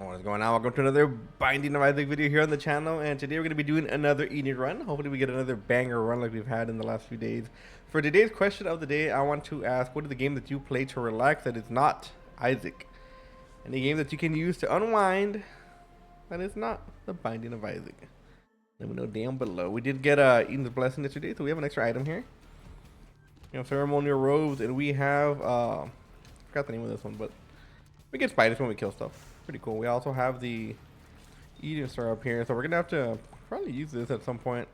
What's going on? Welcome to another Binding of Isaac video here on the channel, and today we're going to be doing another Eden run. Hopefully we get another banger run like we've had in the last few days. For today's question of the day, I want to ask, what is the game that you play to relax that is not Isaac? Any game that you can use to unwind that is not the Binding of Isaac? Let me know down below. We did get Eden's Blessing yesterday, so we have an extra item here. You know, ceremonial robes, and we have I forgot the name of this one, but we get spiders when we kill stuff. Pretty cool. We also have the Eden Star up here, so we're gonna have to probably use this at some point.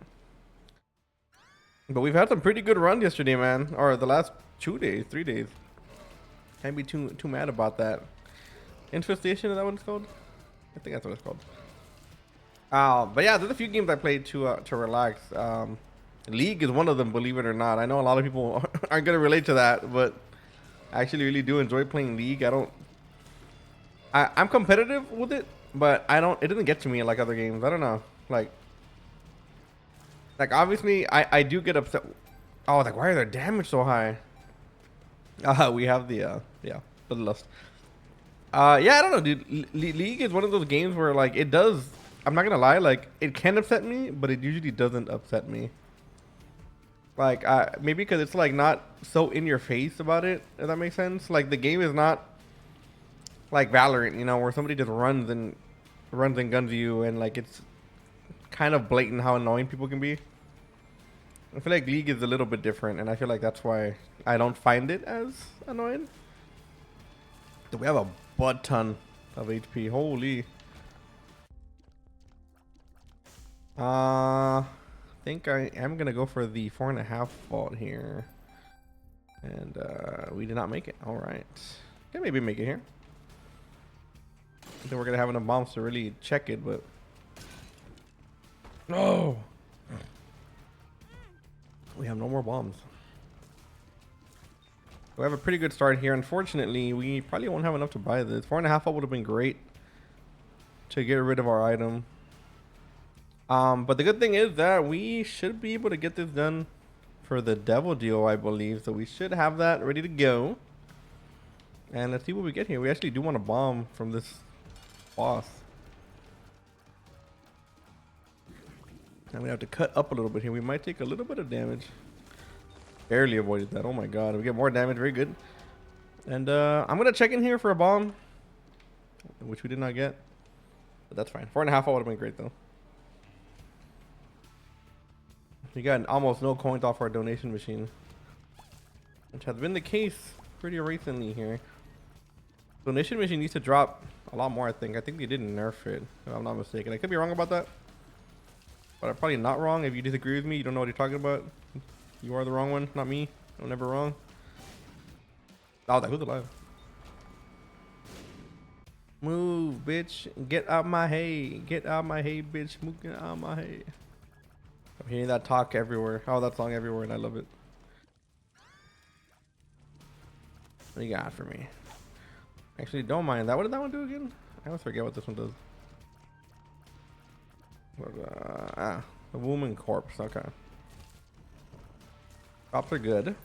But we've had some pretty good runs yesterday, man, or the last 2 days, 3 days. Can't be too mad about that. Infestation, is that what it's called? I think that's what it's called. But yeah, there's a few games I played to relax. League is one of them, believe it or not. I know a lot of people aren't gonna relate to that, but I actually really do enjoy playing League. I'm competitive with it, but it doesn't get to me like other games. I don't know. Like obviously I do get upset. Oh, like, why are their damage so high? We have the Bloodlust. Yeah, I don't know, dude. League is one of those games where, like, it does, I'm not gonna lie, like, it can upset me, but it usually doesn't upset me. Like, maybe because it's like not so in your face about it, if that makes sense. Like, the game is not like Valorant, you know, where somebody just runs and guns you, and like it's kind of blatant how annoying people can be. I feel like League is a little bit different, and I feel like that's why I don't find it as annoying. We have a butt ton of HP. Holy. I think I am gonna go for the 4.5 vault here, and we did not make it. All right, can maybe make it here. I think we're gonna have enough bombs to really check it, but no, we have no more bombs. We have a pretty good start here. Unfortunately, we probably won't have enough to buy this. 4.5 would have been great to get rid of our item. But the good thing is that we should be able to get this done for the devil deal, I believe. So we should have that ready to go. And let's see what we get here. We actually do want a bomb from this boss. And we have to cut up a little bit here. We might take a little bit of damage. Barely avoided that. Oh my god. We get more damage. Very good. And I'm going to check in here for a bomb, which we did not get. But that's fine. 4.5 would have been great though. We got almost no coins off our donation machine, which has been the case pretty recently here. Donation machine needs to drop a lot more, I think. I think they didn't nerf it, if I'm not mistaken. I could be wrong about that, but I'm probably not wrong. If you disagree with me, you don't know what you're talking about, you are the wrong one, not me. I'm never wrong. Oh, who's alive? Move, bitch. Get out my hay. Get out my hay, bitch. Move, get out my hay. I'm hearing that talk everywhere. Oh, that song everywhere, and I love it. What do you got for me? Actually, don't mind that. What did that one do again? I always forget what this one does. The woman corpse. Okay. Drops are good.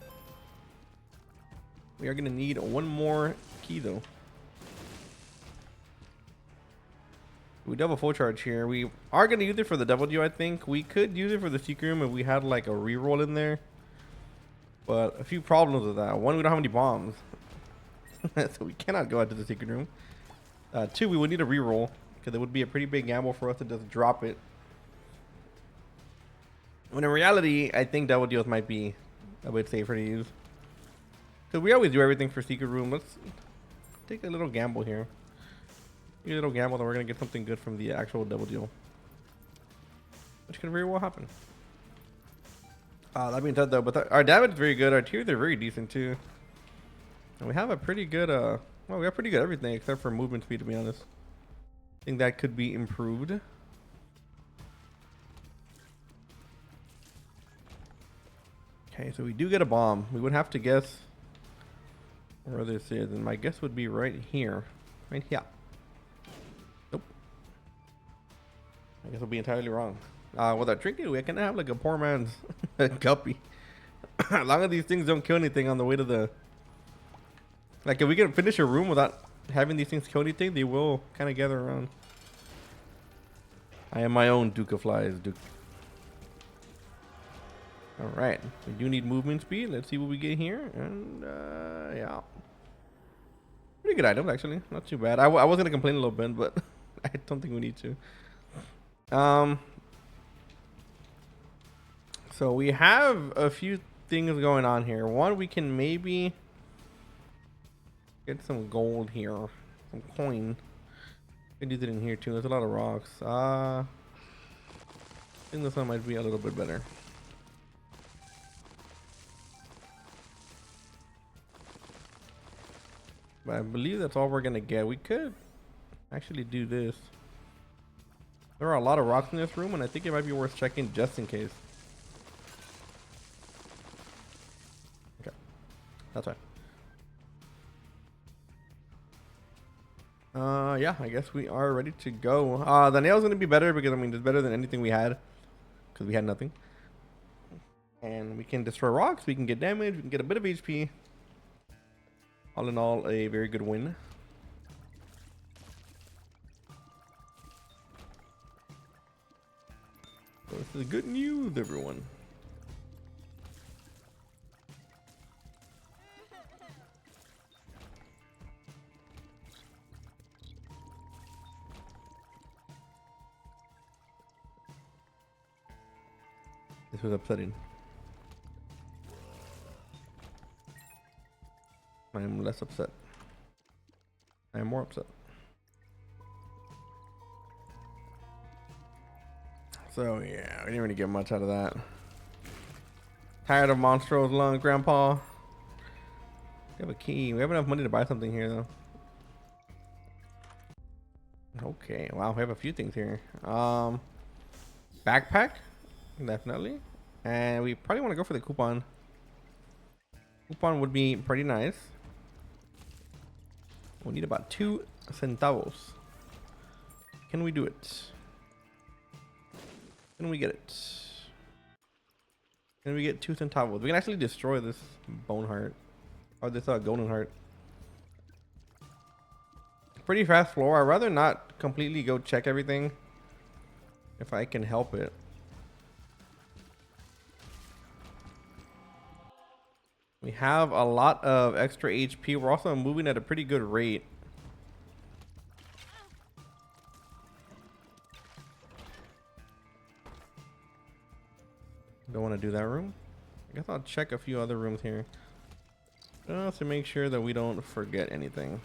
We are gonna need one more key though. We do have a full charge here. We are gonna use it for the W. I think we could use it for the secret room if we had like a reroll in there. But a few problems with that. One, we don't have any bombs. So we cannot go out to the secret room. Two, we would need a reroll because it would be a pretty big gamble for us to just drop it. When in reality, I think double deals might be a bit safer to use. Because we always do everything for secret room. Let's take a little gamble here. Take a little gamble that we're going to get something good from the actual double deal, which could very well happen. That being said though, but our damage is very good. Our tiers are very decent too. And we have a pretty good, well, we have pretty good everything except for movement speed, to be honest. I think that could be improved. Okay, so we do get a bomb. We would have to guess where this is, and my guess would be right here. Right here. Nope. I guess I'll be entirely wrong. With our trinket, we can have like a poor man's guppy. As long as these things don't kill anything on the way to the... Like, if we can finish a room without having these things kill anything, they will kind of gather around. I am my own Duke of Flies, Duke. All right, we do need movement speed. Let's see what we get here, and yeah, pretty good item actually, not too bad. I was gonna complain a little bit, but I don't think we need to. So we have a few things going on here. One, we can maybe get some gold here, some coin. We can do that in here too. There's a lot of rocks. I think this one might be a little bit better. But I believe that's all we're gonna get. We could actually do this. There are a lot of rocks in this room, and I think it might be worth checking just in case. Okay, that's right. Yeah, I guess we are ready to go. The nail's gonna be better because I mean it's better than anything we had, because we had nothing. And we can destroy rocks. We can get damage. We can get a bit of HP. All in all, a very good win. So this is good news, everyone. This was upsetting. I am less upset. I am more upset. So yeah, we didn't really get much out of that. Tired of Monstro's lung, Grandpa. We have a key. We have enough money to buy something here, though. Okay, wow, we have a few things here. Backpack, definitely. And we probably want to go for the coupon. Coupon would be pretty nice. We need about 2 centavos. Can we do it? Can we get it? Can we get 2 centavos? We can actually destroy this bone heart. Or this golden heart. Pretty fast floor. I'd rather not completely go check everything if I can help it. We have a lot of extra HP. We're also moving at a pretty good rate. Don't want to do that room. I guess I'll check a few other rooms here. Just to make sure that we don't forget anything.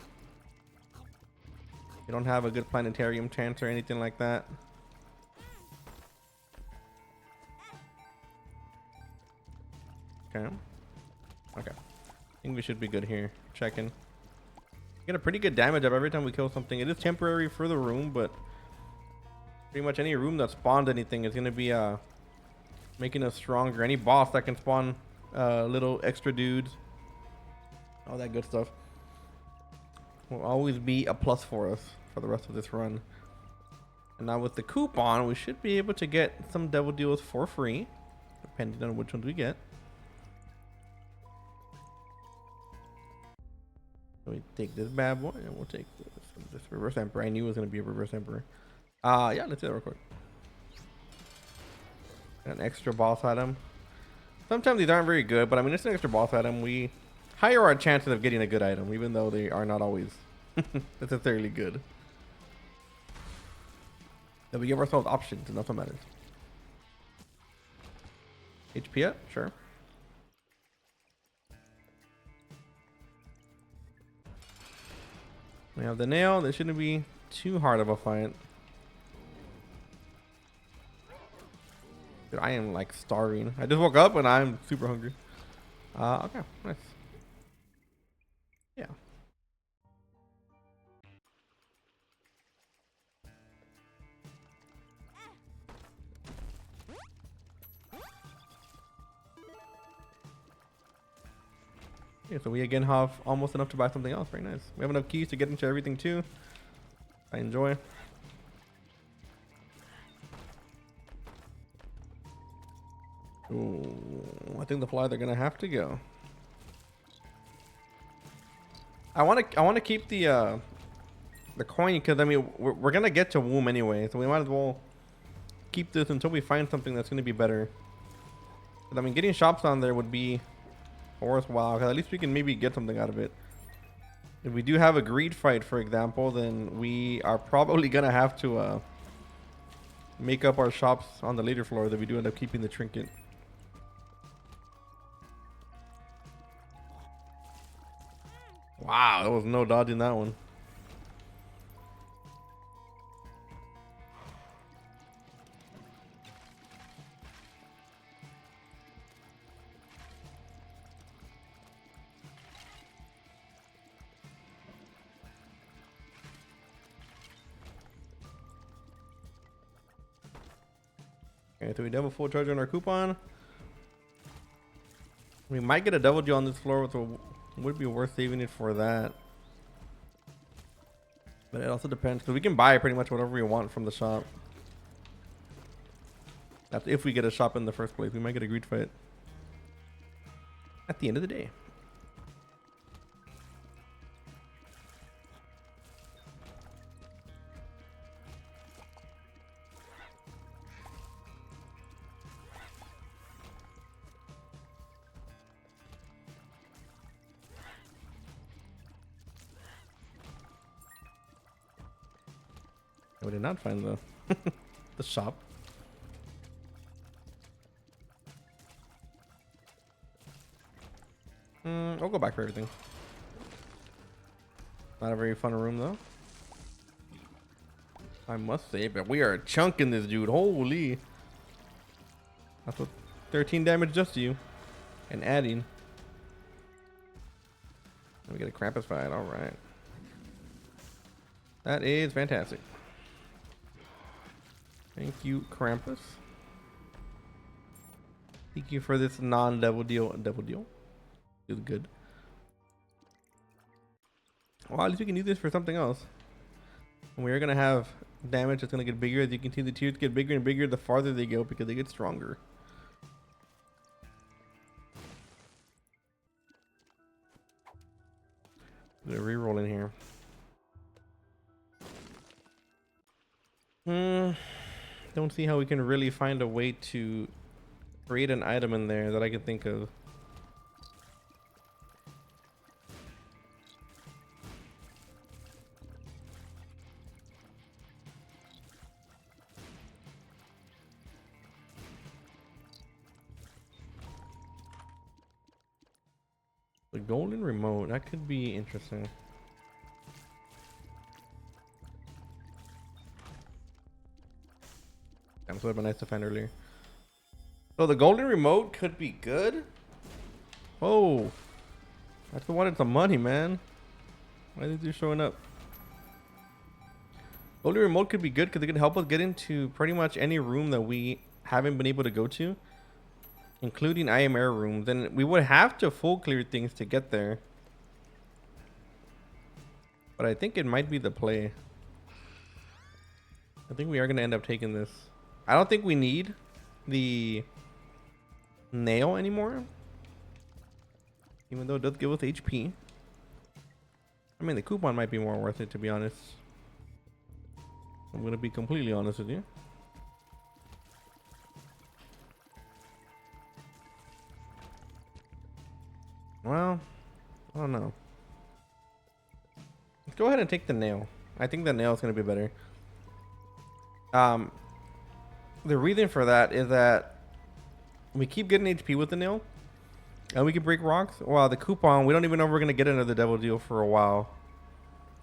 We don't have a good planetarium chance or anything like that. Okay. Okay. I think we should be good here. Checking. Get a pretty good damage up every time we kill something. It is temporary for the room, but pretty much any room that spawns anything is going to be making us stronger. Any boss that can spawn little extra dudes, all that good stuff, will always be a plus for us for the rest of this run. And now with the coupon, we should be able to get some devil deals for free, depending on which ones we get. So we take this bad boy, and we'll take this reverse emperor. I knew it was going to be a reverse emperor. Yeah, let's do that real quick. An extra boss item. Sometimes these aren't very good, but I mean, it's an extra boss item. We higher our chances of getting a good item, even though they are not always necessarily good. Then we give ourselves options, and that's what matters. HP up? Sure. We have the nail. This shouldn't be too hard of a fight. Dude, I am like starving. I just woke up and I'm super hungry. Okay, nice. Yeah. Yeah, so we again have almost enough to buy something else. Very nice. We have enough keys to get into everything too. I enjoy. Ooh, I think the fly they're gonna have to go. I want to keep the the coin, because I mean we're gonna get to womb anyway, so we might as well keep this until we find something that's gonna be better. But I mean, getting shops on there would be worthwhile, because at least we can maybe get something out of it. If we do have a greed fight, for example, then we are probably gonna have to make up our shops on the later floor that we do end up keeping the trinket. Wow, there was no dodging that one. Okay, so we double full charge on our coupon. We might get a double deal on this floor, so it would be worth saving it for that. But it also depends, because we can buy pretty much whatever we want from the shop. That's if we get a shop in the first place. We might get a greed fight at the end of the day. We did not find the shop. I'll go back for everything. Not a very fun room though, I must say, but we are chunking this dude. Holy. That's what 13 damage just to you. And adding. We get a Krampus fight. Alright. That is fantastic. Thank you, Krampus. Thank you for this non-devil deal. Devil deal is good. Well, at least we can use this for something else. And we are gonna have damage that's gonna get bigger. As you can see, the tiers get bigger and bigger the farther they go because they get stronger. I'm gonna reroll in here. Don't see how we can really find a way to create an item in there that I can think of. The golden remote, that could be interesting. That's what would have been nice to find earlier. So the golden remote could be good. Oh, that's the one. It's the money, man. Why is it showing up? Golden remote could be good because it can help us get into pretty much any room that we haven't been able to go to, including IMR rooms. And we would have to full clear things to get there. But I think it might be the play. I think we are going to end up taking this. I don't think we need the nail anymore, even though it does give us HP. I mean, the coupon might be more worth it, to be honest. I'm going to be completely honest with you. Well, I don't know. Let's go ahead and take the nail. I think the nail is going to be better. The reason for that is that we keep getting HP with the nail, and we can break rocks. Well, the coupon, we don't even know if we're gonna get another devil deal for a while,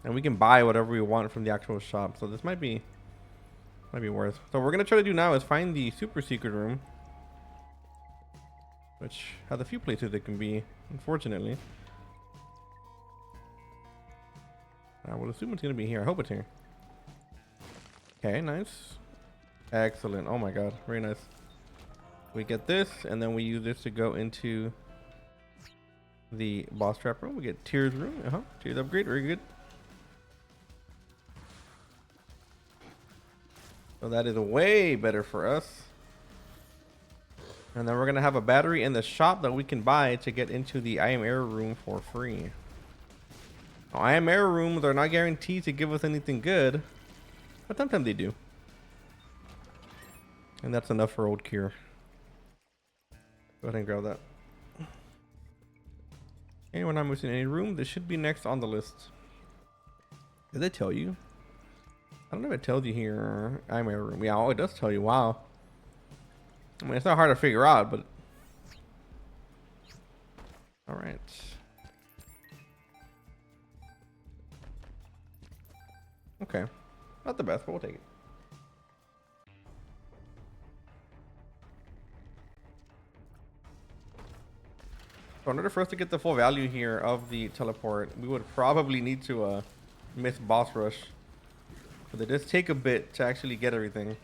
and we can buy whatever we want from the actual shop. So this might be worth. So what we're gonna try to do now is find the super secret room, which has a few places it can be, unfortunately. I would assume it's gonna be here. I hope it's here. Okay, nice. Excellent. Oh my god, very nice. We get this, and then we use this to go into the boss trap room. We get tears room. Tears upgrade, very good. So that is way better for us. And then we're gonna have a battery in the shop that we can buy to get into the I Am Air room for free. IM error rooms are not guaranteed to give us anything good, but sometimes they do. And that's enough for old Cure. Go ahead and grab that. Okay, we're not missing any room. This should be next on the list. Did they tell you? I don't know if it tells you here. IM error room. Yeah, oh, it does tell you. Wow. I mean, it's not hard to figure out, but... Alright. Okay. Not the best, but we'll take it. So in order for us to get the full value here of the teleport, we would probably need to miss boss rush. But it does take a bit to actually get everything.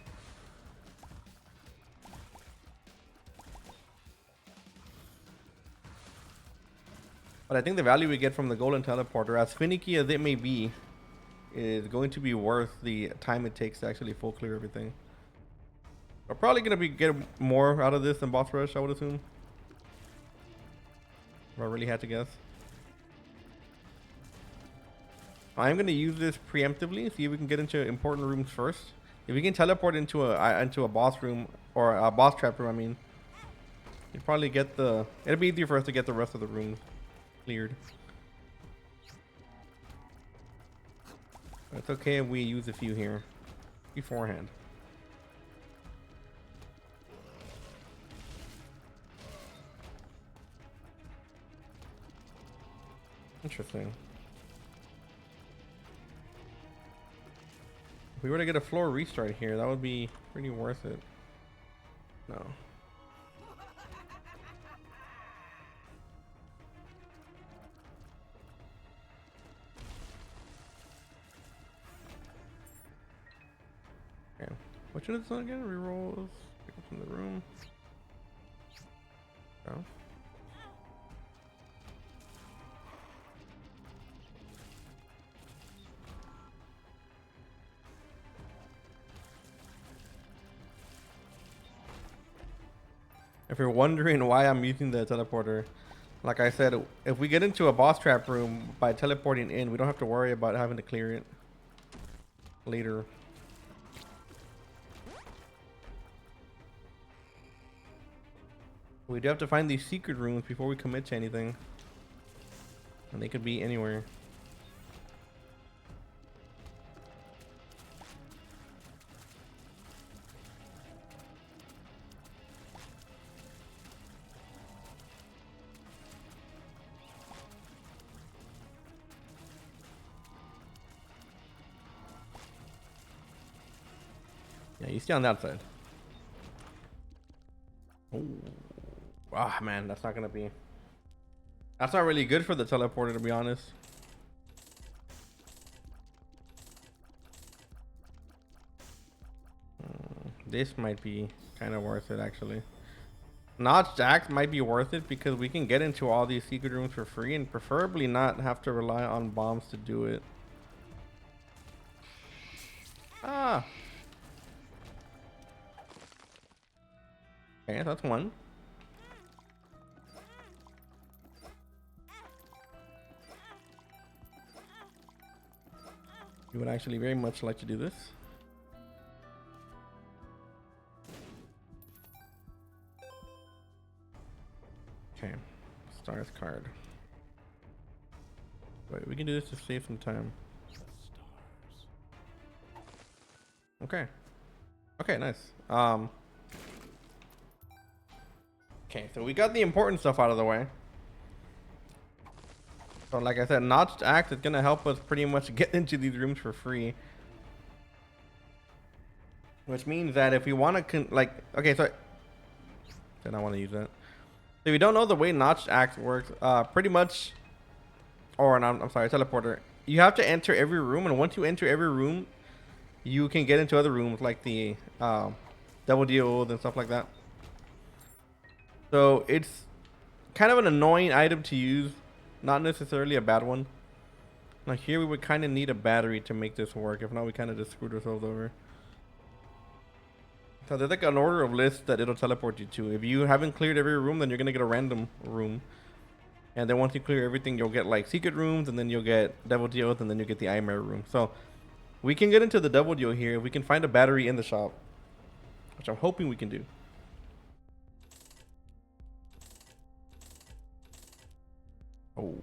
But I think the value we get from the golden teleporter, as finicky as it may be, is going to be worth the time it takes to actually full clear everything. We're probably going to get more out of this than boss rush, I would assume. If I really had to guess. I'm going to use this preemptively, see if we can get into important rooms first. If we can teleport into a boss room, or a boss trap room, I mean, you'd probably get the... It'll be easier for us to get the rest of the rooms cleared. It's okay if we use a few here beforehand. Interesting. If we were to get a floor restart here, that would be pretty worth it. No. Okay. Which one is this again? Rerolls. Pick up from the room. Oh. If you're wondering why I'm using the teleporter, like I said, if we get into a boss trap room by teleporting in, we don't have to worry about having to clear it later. We do have to find these secret rooms before we commit to anything. And they could be anywhere. Yeah, you stay on that side. Oh, ah, man, that's not gonna be. That's not really good for the teleporter, to be honest. This might be kind of worth it, actually. Notched Axe might be worth it because we can get into all these secret rooms for free and preferably not have to rely on bombs to do it. Ah. Okay, that's one. You would actually very much like to do this. Okay, stars card. Wait, we can do this to save some time. Okay. Okay, nice. Okay, so we got the important stuff out of the way. So like I said, Notched Axe is going to help us pretty much get into these rooms for free. Which means that if we want to, okay, so then I want to use that. So if you don't know the way Notched Axe works, pretty much, or I'm sorry, teleporter, you have to enter every room, and once you enter every room, you can get into other rooms like the double deals and stuff like that. So it's kind of an annoying item to use. Not necessarily a bad one. Now here we would kind of need a battery to make this work. If not, we kind of just screwed ourselves over. So there's like an order of lists that it'll teleport you to. If you haven't cleared every room, then you're going to get a random room. And then once you clear everything, you'll get like secret rooms, and then you'll get Devil Deals, and then you get the Nightmare room. So we can get into the Devil Deal here. We can find a battery in the shop, which I'm hoping we can do. Oh,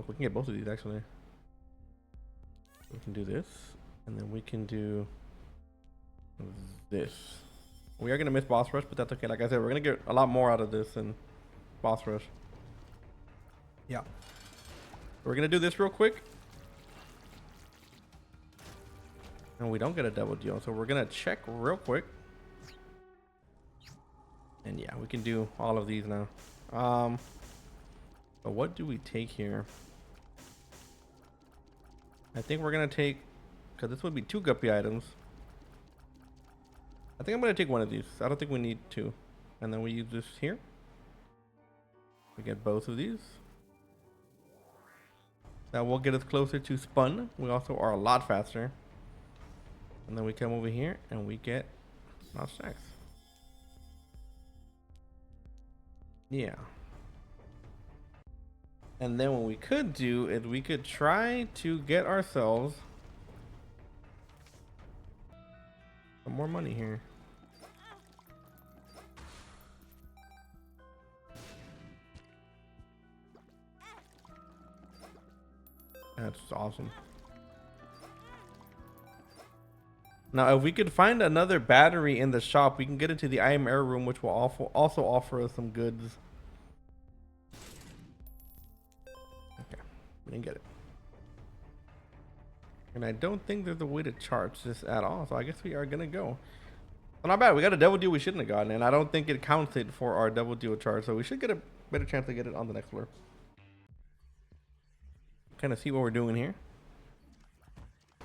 we can get both of these actually. We can do this, and then we can do this. We are gonna miss boss rush, but that's okay. Like I said, we're gonna get a lot more out of this than boss rush. Yeah. We're gonna do this real quick. And we don't get a Devil Deal, so we're gonna check real quick. And yeah, we can do all of these now. But what do we take here? I think we're gonna take, because this would be 2 guppy items. I think I'm gonna take one of these. I don't think we need 2. And then we use this here. We get both of these. That will get us closer to spun. We also are a lot faster. And then we come over here and we get lost stacks. Yeah. And then what we could do is we could try to get ourselves some more money here. That's awesome. Now, if we could find another battery in the shop, we can get into the I Am Air room, which will also offer us some goods. Okay, we didn't get it. And I don't think there's a way to charge this at all, so I guess we are gonna go. Well, not bad. We got a Devil Deal we shouldn't have gotten, and I don't think it counted for our Devil Deal charge, so we should get a better chance to get it on the next floor. Kind of see what we're doing here.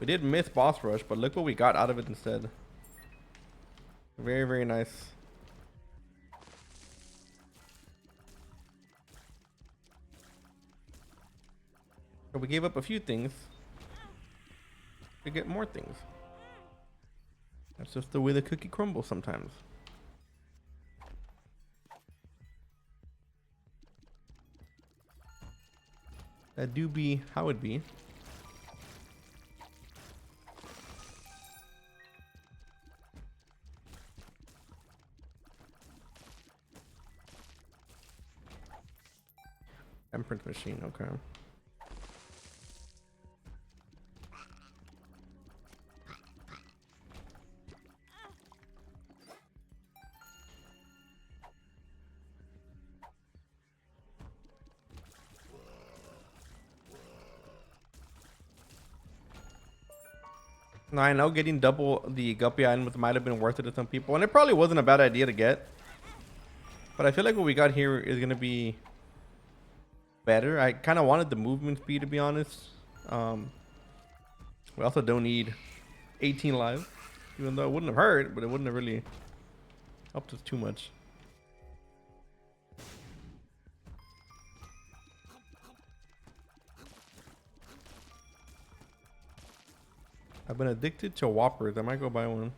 We did miss boss rush, but look what we got out of it instead. Very, very nice. So we gave up a few things to get more things. That's just the way the cookie crumbles sometimes. That do be how it be. Imprint machine, okay. Now I know getting double the guppy items might have been worth it to some people, and it probably wasn't a bad idea to get. But I feel like what we got here is gonna be better. I kind of wanted the movement speed, to be honest. We also don't need 18 lives, even though it wouldn't have hurt, but it wouldn't have really helped us too much. I've been addicted to Whoppers. I might go buy one.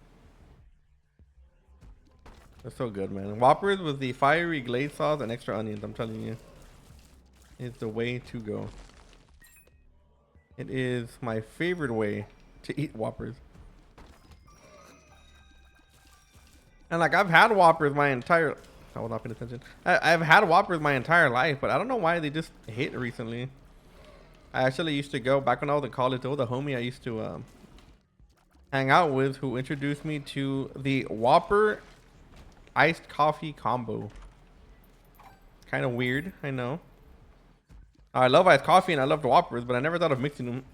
They're so good, man. Whoppers with the fiery glaze sauce and extra onions, I'm telling you, is the way to go. It is my favorite way to eat Whoppers. And like, I've had Whoppers my entire... I was not paying attention. I've had Whoppers my entire life, but I don't know why they just hit recently. I actually used to go, back when I was in college, there was a homie I used to hang out with who introduced me to the Whopper iced coffee combo. Kind of weird, I know. I love iced coffee and I love the Whoppers, but I never thought of mixing them.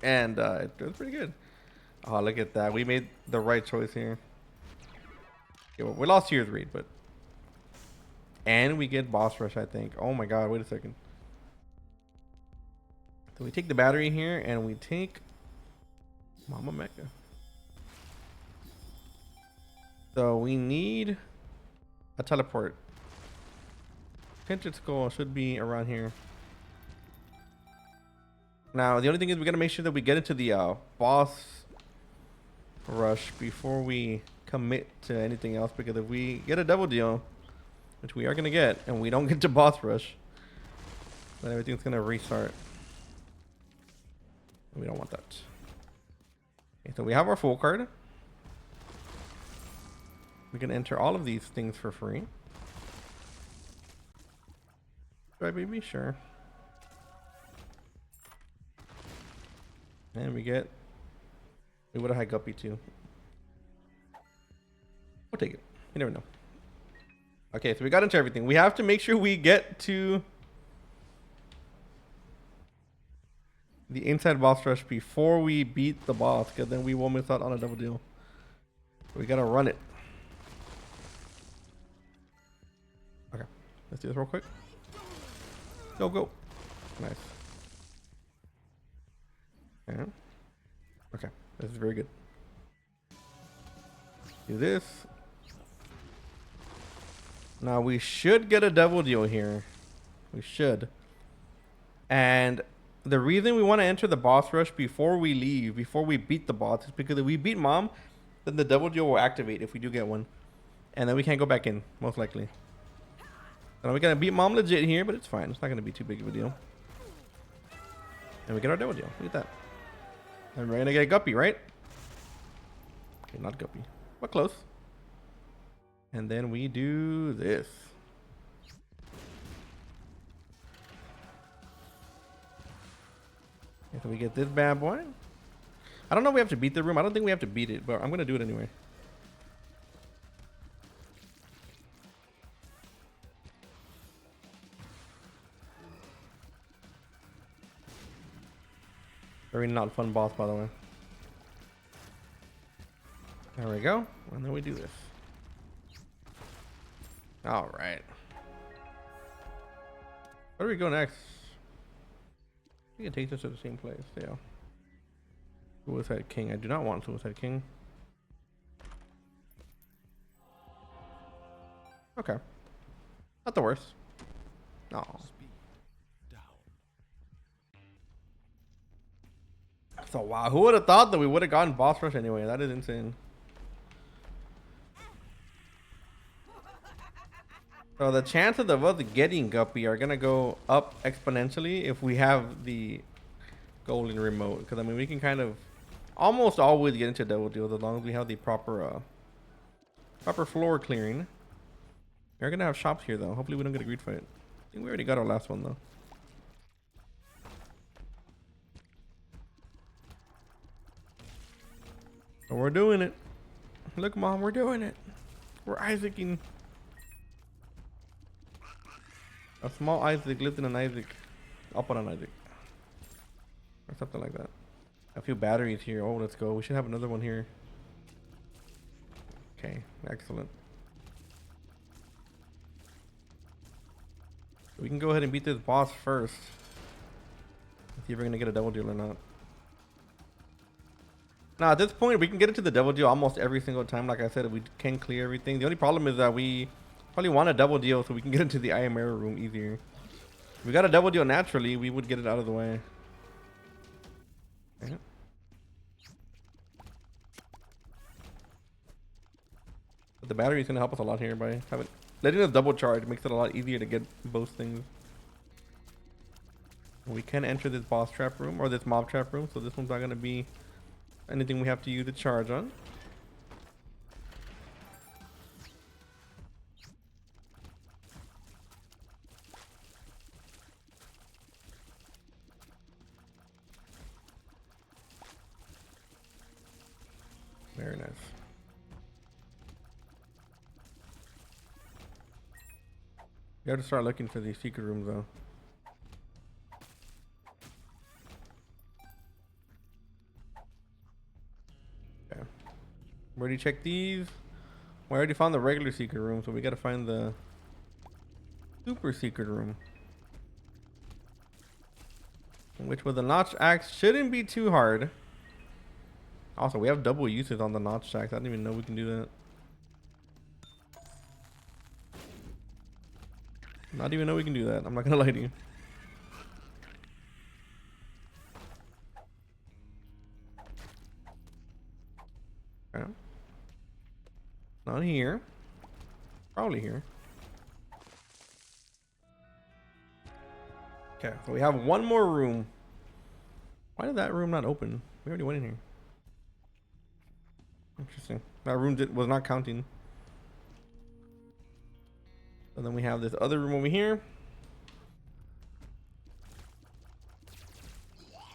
And it was pretty good. Oh, look at that. We made the right choice here. Okay, well, we lost tier 3, but... And we get boss rush, I think. Oh my god, wait a second. So we take the battery here and we take Mama Mecha. So we need a teleport. Tinted Skull should be around here. Now, the only thing is we gotta make sure that we get into the boss rush before we commit to anything else, because if we get a Devil Deal, which we are gonna get, and we don't get to boss rush, Then everything's gonna restart. We don't want that. Okay, so we have our full card. We can enter all of these things for free. Right, baby? Sure. And we get... We would have had Guppy too. We'll take it. You never know. Okay, so we got into everything. We have to make sure we get to the inside boss rush before we beat the boss, because then we won't miss out on a double deal. So we gotta run it. Okay, let's do this real quick. Go, go. Nice. Okay. Okay, this is very good. Do this. Now we should get a double deal here. We should. And the reason we want to enter the boss rush before we leave, before we beat the boss, is because if we beat Mom, then the double deal will activate if we do get one. And then we can't go back in, most likely. So we gotta beat Mom legit here, but it's fine. It's not gonna be too big of a deal. And we get our double deal. Look at that. And we're gonna get a Guppy, right? Okay, not Guppy, but close. And then we do this. Okay, so we get this bad boy. I don't know if we have to beat the room. I don't think we have to beat it, but I'm gonna do it anyway. Very not fun boss, by the way. There we go. And then we do this. All right. Where do we go next? I think it takes us to the same place. Yeah. Suicide King. I do not want Suicide King. Okay. Not the worst. No. So wow, who would have thought that we would have gotten boss rush anyway? That is insane. So the chances of us getting Guppy are gonna go up exponentially if we have the golden remote. Because I mean, we can kind of almost always get into double deals as long as we have the proper floor clearing. We're gonna have shops here though. Hopefully we don't get a greed fight. I think we already got our last one though. So we're doing it. Look, Mom, we're doing it. We're Isaacing. A small Isaac lived in an Isaac. Up on an Isaac. Or something like that. A few batteries here. Oh, let's go. We should have another one here. Okay, excellent. We can go ahead and beat this boss first. See if we're gonna get a double deal or not. Now at this point we can get into the double deal almost every single time. Like I said, we can clear everything. The only problem is that we probably want a double deal so we can get into the Iron Mirror room easier. If we got a double deal naturally, we would get it out of the way. Okay. But the battery is gonna help us a lot here by letting us double charge. Makes it a lot easier to get both things. We can enter this boss trap room or this mob trap room, so this one's not gonna be anything we have to use the charge on. Very nice. We have to start looking for these secret rooms though. Okay. We already checked these. We already found the regular secret room, so we gotta find the super secret room. Which with the notch axe shouldn't be too hard. Also, we have double uses on the notch axe. I didn't even know we can do that. Not even know we can do that. I'm not gonna lie to you. Okay. Not here. Probably here. Okay, so we have one more room. Why did that room not open? We already went in here. Interesting. That room was not counting. And then we have this other room over here.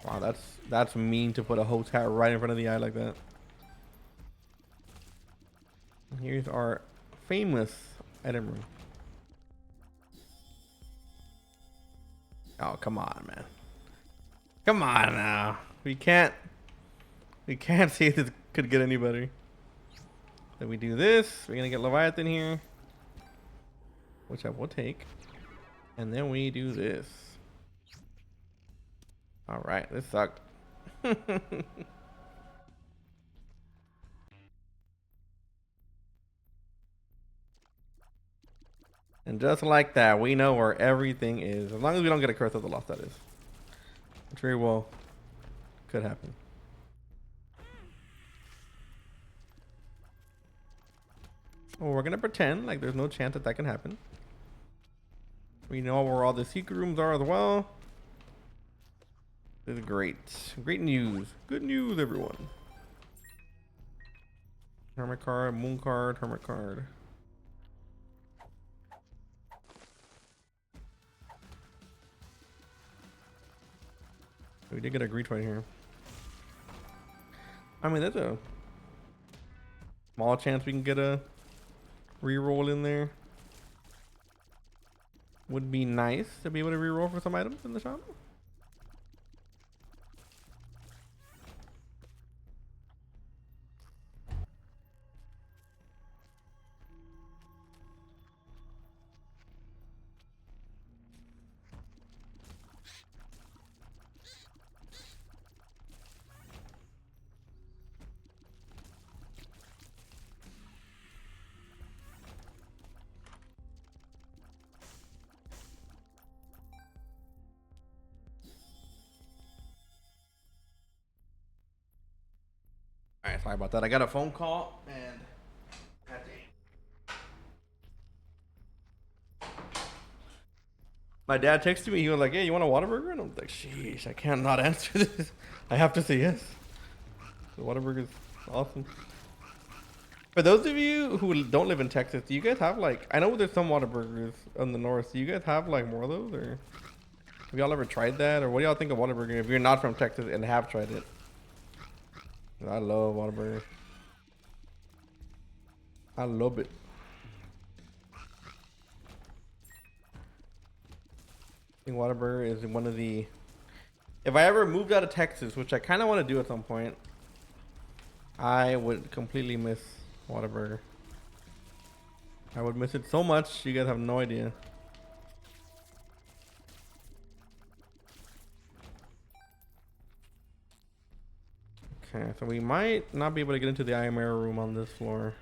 Wow, that's mean to put a host hat right in front of the eye like that. And here's our famous item room. Oh, come on, man. Come on now. We can't see if this could get any better. Then we do this. We're gonna get Leviathan here, which I will take. And then we do this. All right, this sucked. And just like that, we know where everything is. As long as we don't get a Curse of the Lost, that is. Which very well could happen. Well, we're gonna pretend like there's no chance that can happen. We know where all the secret rooms are as well. This is great. Great news. Good news, everyone. Hermit card, moon card, hermit card. We did get a Greet right here. I mean, there's a small chance we can get a reroll in there. Would be nice to be able to reroll for some items in the shop. All right, sorry about that. I got a phone call and had to. My dad texted me. He was like, "Hey, you want a Whataburger?" And I'm like, "Sheesh, I can't not answer this. I have to say yes." The Whataburger is awesome. For those of you who don't live in Texas, do you guys have like? I know there's some Whataburgers in the north. Do you guys have like more of those, or have y'all ever tried that, or what do y'all think of Whataburger if you're not from Texas and have tried it? I love Whataburger. I love it. I think Whataburger is one of the. If I ever moved out of Texas, which I kind of want to do at some point, I would completely miss Whataburger. I would miss it so much, you guys have no idea. Okay, so we might not be able to get into the Ayamera room on this floor.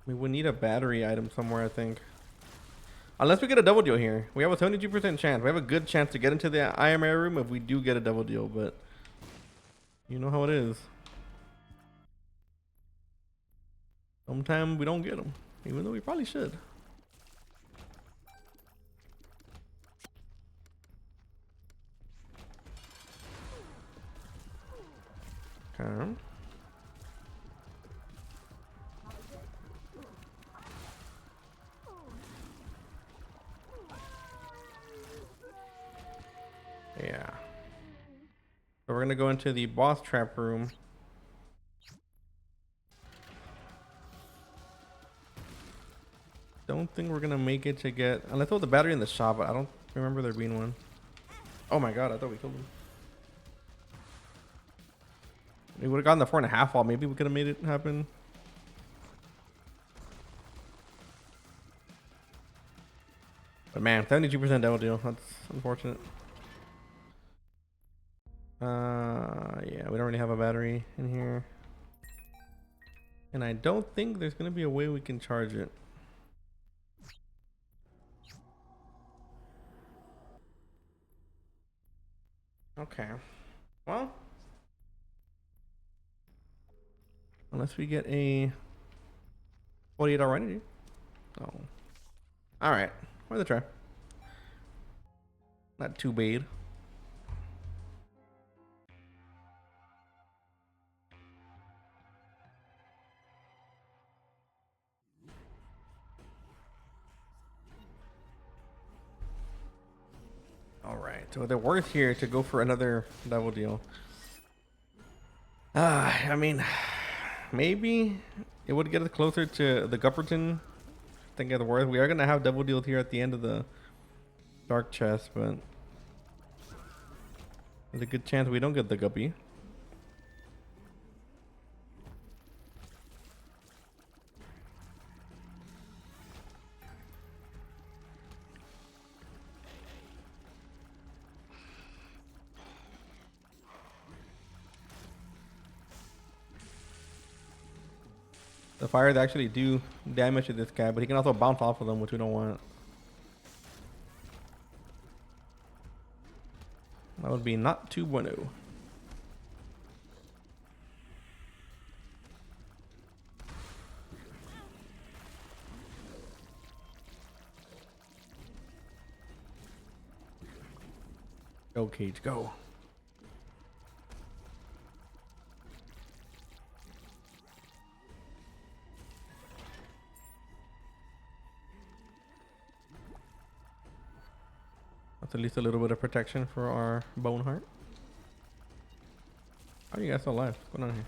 We would need a battery item somewhere, I think. Unless we get a double deal here. We have a 72% chance. We have a good chance to get into the Ayamera room if we do get a double deal, but you know how it is. Sometimes we don't get them, even though we probably should. Okay. Yeah. So we're gonna go into the boss trap room. Don't think we're gonna make it to get, unless there was a battery in the shop, but I don't remember there being one. Oh my god, I thought we killed him. We would have gotten the 4.5 wall. Maybe we could have made it happen. But man, 72% double deal. That's unfortunate. Yeah, we don't really have a battery in here. And I don't think there's gonna be a way we can charge it. Okay. Well, unless we get a 48-hour energy. Oh. Alright. Worth a try. Not too bad. Alright, so they're worth here to go for another double deal. I mean, maybe it would get us closer to the Gupperton. I think it's worth. We are gonna have double deals here at the end of the dark chest, but there's a good chance we don't get the guppy. The fires actually do damage to this guy, but he can also bounce off of them, which we don't want. That would be not too bueno. Go, Cage, go. That's at least a little bit of protection for our bone heart. How are you guys still alive? What's going on here?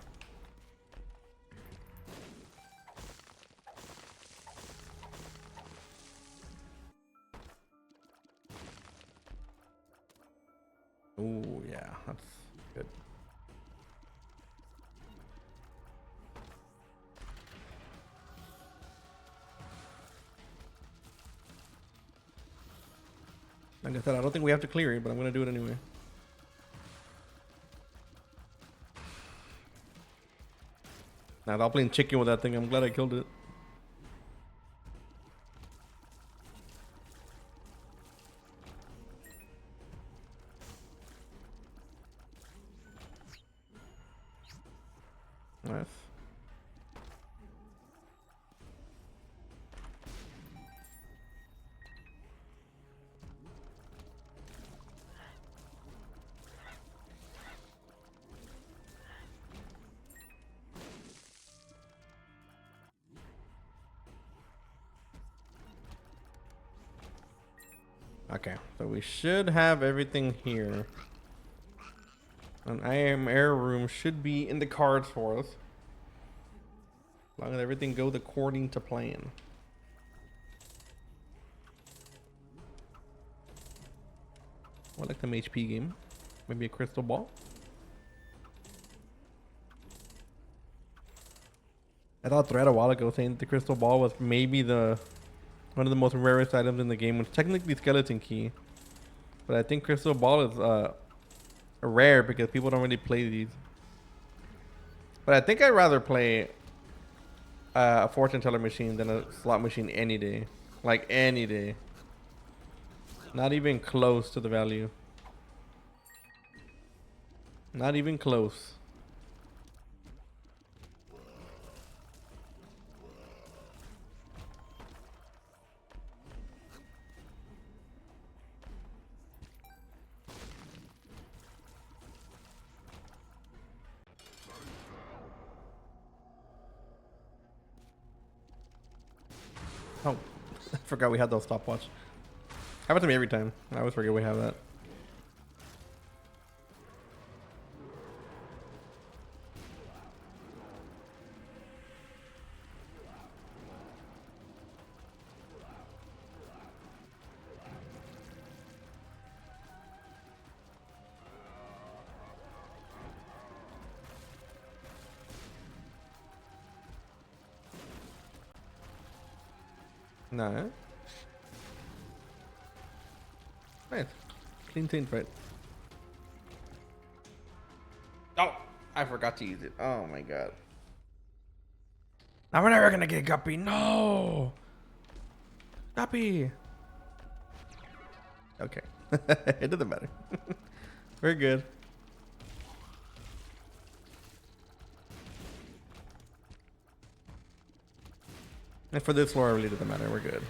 Oh yeah, that's good. Like I said, I don't think we have to clear it, but I'm gonna do it anyway. Now I'll playing chicken with that thing. I'm glad I killed it. Nice. Okay, so we should have everything here. An IM air room should be in the cards for us. As long as everything goes according to plan. I like some HP game. Maybe a crystal ball. I thought thread a while ago saying that the crystal ball was maybe one of the most rarest items in the game, which technically skeleton key. But I think crystal ball is rare because people don't really play these. But I think I'd rather play a fortune teller machine than a slot machine any day. Like any day. Not even close to the value. Not even close. Oh, I forgot we had those stopwatch. Happens to me every time. I always forget we have that. Nah. Nice. Clean team fight. Oh, I forgot to use it. Oh my god. Now we're never gonna get Guppy. No. Guppy. Okay. It doesn't matter. We're good. And for this floor, it really doesn't matter. We're good.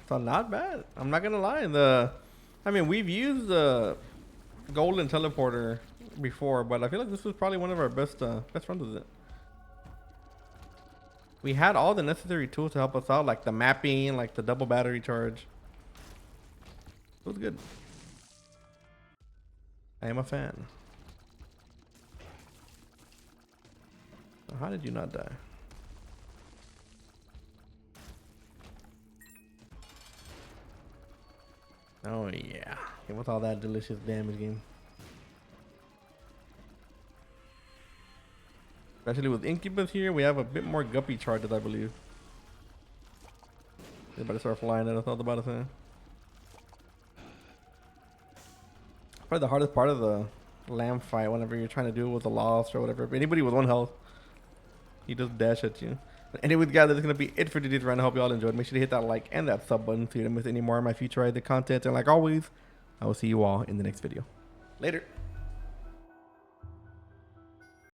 So not bad. I'm not gonna lie. I mean, we've used the golden teleporter before, but I feel like this was probably one of our best runs with it. We had all the necessary tools to help us out, like the mapping, like the double battery charge. It was good. I am a fan. How did you not die? Oh yeah, with all that delicious damage game. Especially with Incubus here, we have a bit more guppy charges, I believe. They better start flying at us, I was about to say. Probably the hardest part of the lamb fight whenever you're trying to do it with a lost or whatever. If anybody with 1 health, he just dash at you. But anyways, guys, that's going to be it for today's round. I hope you all enjoyed. Make sure to hit that like and that sub button so you don't miss any more of my future content. And like always, I will see you all in the next video. Later.